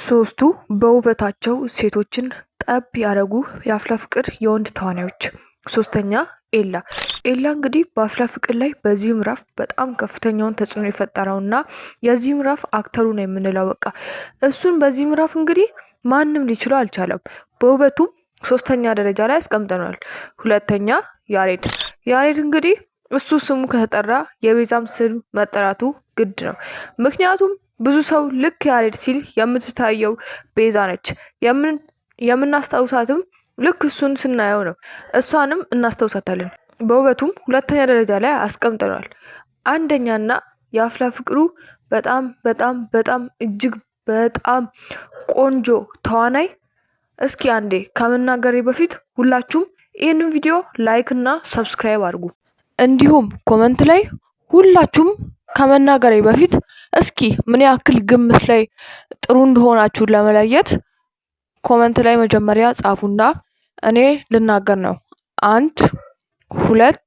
ሶስቱ በውበታቸው ሴቶችን ጠብ ያደረጉ የአፍላ ፍቅር የወንድ ተዋናዮች። ሶስተኛ ኤላ። ኤላ እንግዲህ በአፍላ ፍቅር ላይ በዚህ ምዕራፍ በጣም ከፍተኛውን ተጽዕኖ የፈጠረውና የዚህ ምዕራፍ አክተሩ ነው የምንለው። በቃ እሱን በዚህ ምዕራፍ እንግዲህ ማንም ሊችለው አልቻለም። በውበቱም ሶስተኛ ደረጃ ላይ አስቀምጠናል። ሁለተኛ ያሬድ። ያሬድ እንግዲህ እሱ ስሙ ከተጠራ የቤዛም ስም መጠራቱ ግድ ነው። ምክንያቱም ብዙ ሰው ልክ ያሬድ ሲል የምትታየው ቤዛ ነች። የምናስታውሳትም ልክ እሱን ስናየው ነው። እሷንም እናስታውሳታለን። በውበቱም ሁለተኛ ደረጃ ላይ አስቀምጠናል። አንደኛና የአፍላ ፍቅሩ በጣም በጣም በጣም እጅግ በጣም ቆንጆ ተዋናይ። እስኪ አንዴ ከመናገሬ በፊት ሁላችሁም ይህንን ቪዲዮ ላይክ እና ሰብስክራይብ አድርጉ። እንዲሁም ኮመንት ላይ ሁላችሁም ከመናገሬ በፊት እስኪ ምን ያክል ግምት ላይ ጥሩ እንደሆናችሁ ለመለየት ኮመንት ላይ መጀመሪያ ጻፉና እኔ ልናገር ነው። 1 2